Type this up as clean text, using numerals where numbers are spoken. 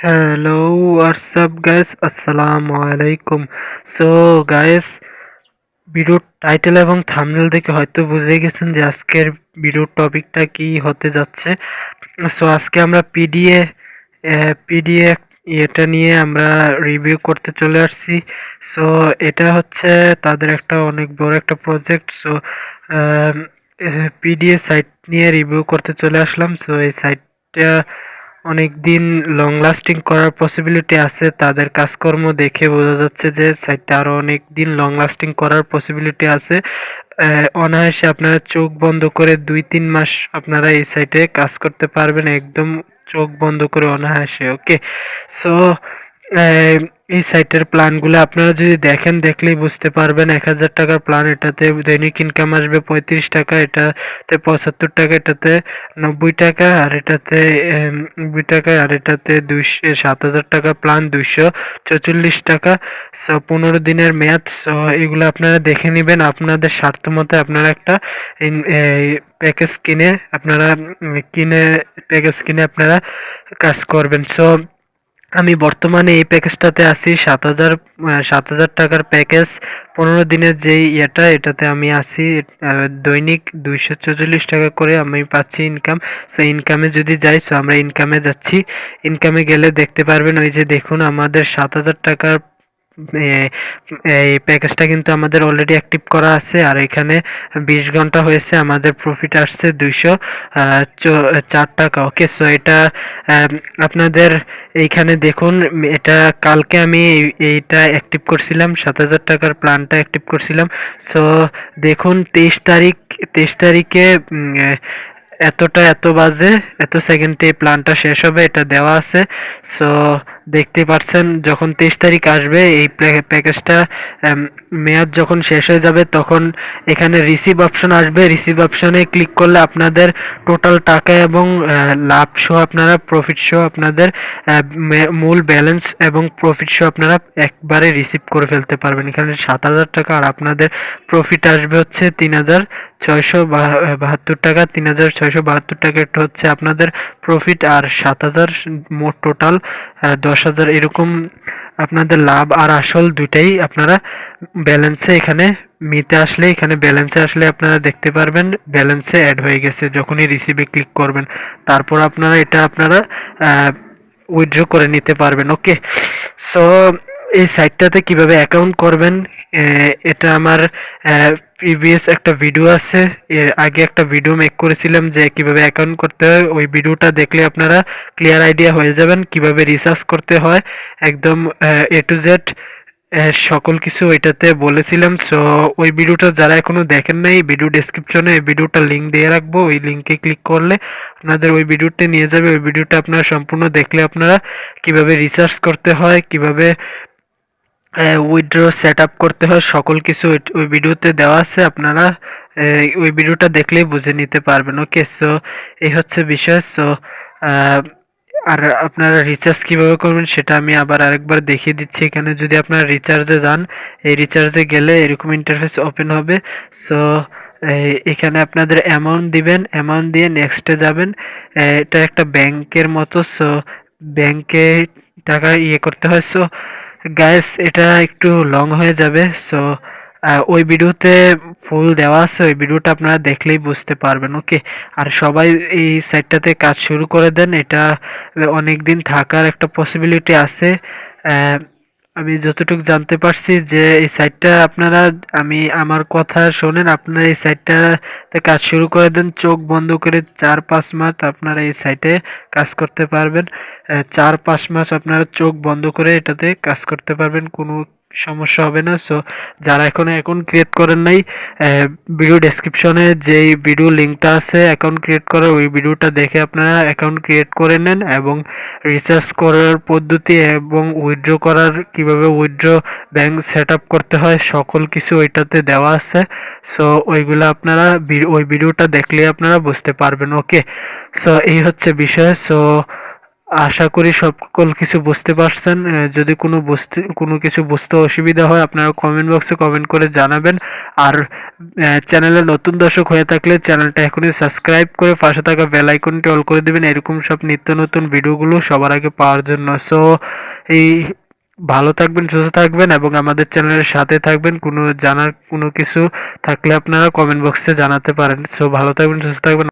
Hello, WhatsApp guys, আসসালামু আলাইকুম। So guys, ভিডিওর টাইটেল এবং থাম্বনেল দেখে হয়তো বুঝে গেছেন যে আজকের ভিডিওর টপিকটা কি হতে যাচ্ছে। সো আজকে আমরা পিডিএ এটা নিয়ে আমরা রিভিউ করতে চলে আসছি। সো এটা হচ্ছে তাদের একটা অনেক বড় একটা প্রজেক্ট। সো পিডিএ সাইট নিয়ে রিভিউ করতে চলে আসলাম। সো এই সাইটটা অনেক দিন লং লাস্টিং করার পসিবিলিটি আছে। তাদের কাজকর্ম দেখে বোঝা যাচ্ছে যে সাইটটা আরো অনেক দিন লং লাস্টিং করার পসিবিলিটি আছে। অনায়াসে আপনারা চোখ বন্ধ করে ২-৩ মাস আপনারা এই সাইটে কাজ করতে পারবেন, একদম চোখ বন্ধ করে অনায়াসে। ওকে, সো এই সাইটের প্ল্যানগুলো আপনারা যদি দেখেন, দেখলেই বুঝতে পারবেন। ১,০০০ টাকার প্ল্যান, এটাতে দৈনিক ইনকাম আসবে ৩৫ টাকা, এটাতে ৭৫ টাকা, এটাতে ৯০ টাকা, আর এটাতে ৯০ টাকা, আর এটাতে ৭,০০০ টাকা প্ল্যান ২৪৪ টাকা। সো ১৫ দিনের মেয়াদ। সো এগুলো আপনারা দেখে নেবেন, আপনাদের স্বার্থ মতো আপনারা একটা প্যাকেজ কিনে আপনারা কাজ করবেন। সো আমি বর্তমানে এই প্যাকেজটাতে আছি। ৭,০০০ টাকার প্যাকেজ, ১৫ দিনের যেই এটাতে আমি আছি। দৈনিক ২৪৪ টাকা করে আমি পাচ্ছি ইনকাম। সো ইনকামে যদি যাই, সো আমরা ইনকামে যাচ্ছি। ইনকামে গেলে দেখতে পারবেন, ওই যে দেখুন আমাদের ৭,০০০ টাকার এই প্যাকেজটা কিন্তু আমাদের অলরেডি অ্যাক্টিভ করা আছে। আর এখানে ২০ ঘন্টা হয়েছে, আমাদের প্রফিট আসছে ২০৪ টাকা। ওকে, সো এটা আপনাদের এইখানে দেখুন, এটা কালকে আমি এইটা অ্যাক্টিভ করছিলাম, ৭,০০০ টাকার প্ল্যানটা অ্যাক্টিভ করছিলাম। সো দেখুন ২৩ তারিখে এত বাজে এত সেকেন্ডে এই প্ল্যানটা শেষ হবে, এটা দেওয়া আছে। সো দেখতে পাচ্ছেন, যখন ২৩ তারিখ আসবে এই প্যাকেজটা মেয়াদ যখন শেষ হয়ে যাবে, তখন এখানে রিসিভ অপশন আসবে। রিসিভ অপশনে ক্লিক করলে আপনাদের টোটাল টাকা এবং লাভ সহ আপনারা প্রফিট সহ আপনাদের মূল ব্যালেন্স এবং প্রফিট সহ আপনারা একবারে রিসিভ করে ফেলতে পারবেন। এখানে ৭,০০০ টাকা, আর আপনাদের প্রফিট আসবে হচ্ছে ৩,৬৭২ টাকা। ৩,৬৭২ টাকা এটা হচ্ছে আপনাদের প্রফিট, আর ৭,০০০ মোট টোটাল ১০,০০০, এরকম আপনাদের লাভ আর আসল দুইটাই আপনারা ব্যালেন্সে এখানে ব্যালেন্সে আসলে আপনারা দেখতে পারবেন ব্যালেন্সে অ্যাড হয়ে গেছে যখনই রিসিভে ক্লিক করবেন। তারপর আপনারা উইথড্র করে নিতে পারবেন। ওকে, সো এই সাইটটাতে কিভাবে অ্যাকাউন্ট করবেন, এটা আমার প্রিভিয়াস একটা ভিডিও আছে। এর আগে একটা ভিডিও মেক করেছিলাম যে কিভাবে অ্যাকাউন্ট করতে হয়। ওই ভিডিওটা দেখলে আপনারা ক্লিয়ার আইডিয়া হয়ে যাবেন কিভাবে রিসার্চ করতে হয়, একদম এ টু জেড সকল কিছু ওইটাতে বলেছিলাম। সো ওই ভিডিওটা যারা এখনো দেখেন নাই, ভিডিও ডেসক্রিপশনে এই ভিডিওটা লিঙ্ক দিয়ে রাখবো। ওই লিঙ্কে ক্লিক করলে আপনাদের ওই ভিডিওতে নিয়ে যাবে। ওই ভিডিওটা আপনারা সম্পূর্ণ দেখলে আপনারা কিভাবে রিসার্চ করতে হয়, কিভাবে উইথড্র সেট আপ করতে হয়, সকল কিছু ওই ভিডিওতে দেওয়া আছে। আপনারা ওই ভিডিওটা দেখলেই বুঝে নিতে পারবেন। ওকে, সো এই হচ্ছে বিষয়। সো আর আপনারা রিচার্জ কিভাবে করবেন সেটা আমি আবার আরেকবার দেখিয়ে দিচ্ছি। এখানে যদি আপনারা রিচার্জে যান, এই রিচার্জে গেলে এরকম ইন্টারফেস ওপেন হবে। সো এখানে আপনাদের অ্যামাউন্ট দিবেন, অ্যামাউন্ট দিয়ে নেক্সটে যাবেন। এটা একটা ব্যাংকের মতো। সো ব্যাংকে টাকা করতে হয়। সো গাইস, এটা একটু লং হয়ে যাবে। সো ওই ভিডিওতে ফুল দেওয়া আছে, ওই ভিডিওটা আপনারা দেখলেই বুঝতে পারবেন। ওকে, আর সবাই এই সাইটটাতে কাজ শুরু করে দেন, এটা অনেক দিন থাকার একটা পসিবিলিটি আছে। আহ, আমি যতটুকু জানতে পারছি যে এই সাইটটা আপনারা, আমার কথা শোনেন, আপনারা এই সাইটটাতে কাজ শুরু করে দেন, চোখ বন্ধ করে ৪-৫ মাস আপনারা এই সাইটে কাজ করতে পারবেন। ৪-৫ মাস আপনারা চোখ বন্ধ করে এটাতে কাজ করতে পারবেন, কোনো সমস্যা হবে না। সো যারা এখনো অ্যাকাউন্ট ক্রিয়েট করেন নাই, ভিডিও ডেসক্রিপশনে যেই ভিডিও লিঙ্কটা আছে অ্যাকাউন্ট ক্রিয়েট করার, ওই ভিডিওটা দেখে আপনারা অ্যাকাউন্ট ক্রিয়েট করে নেন, এবং রিচার্জ করার পদ্ধতি এবং উইথড্র করার কিভাবে উইথড্র ব্যাংক সেট আপ করতে হয় সকল কিছু ওইটাতে দেওয়া আছে। সো ওইগুলো আপনারা ওই ভিডিওটা দেখলে আপনারা বুঝতে পারবেন। ওকে, সো এই হচ্ছে বিষয়। সো আশা করি সকল কিছু বুঝতে পারছেন। যদি কোনো কিছু বুঝতে অসুবিধা হয় আপনারা কমেন্ট বক্সে কমেন্ট করে জানাবেন। আর চ্যানেলে নতুন দর্শক হয়ে থাকলে চ্যানেলটা এখনই সাবস্ক্রাইব করে পাশে থাকা বেল আইকনটি অল করে দিবেন এরকম সব নিত্য নতুন ভিডিওগুলো সবার আগে পাওয়ার জন্য। সো এই ভালো থাকবেন, সুস্থ থাকবেন এবং আমাদের চ্যানেলের সাথে থাকবেন। জানার কোনো কিছু থাকলে আপনারা কমেন্ট বক্সে জানাতে পারেন। সো ভালো থাকবেন, সুস্থ থাকবেন।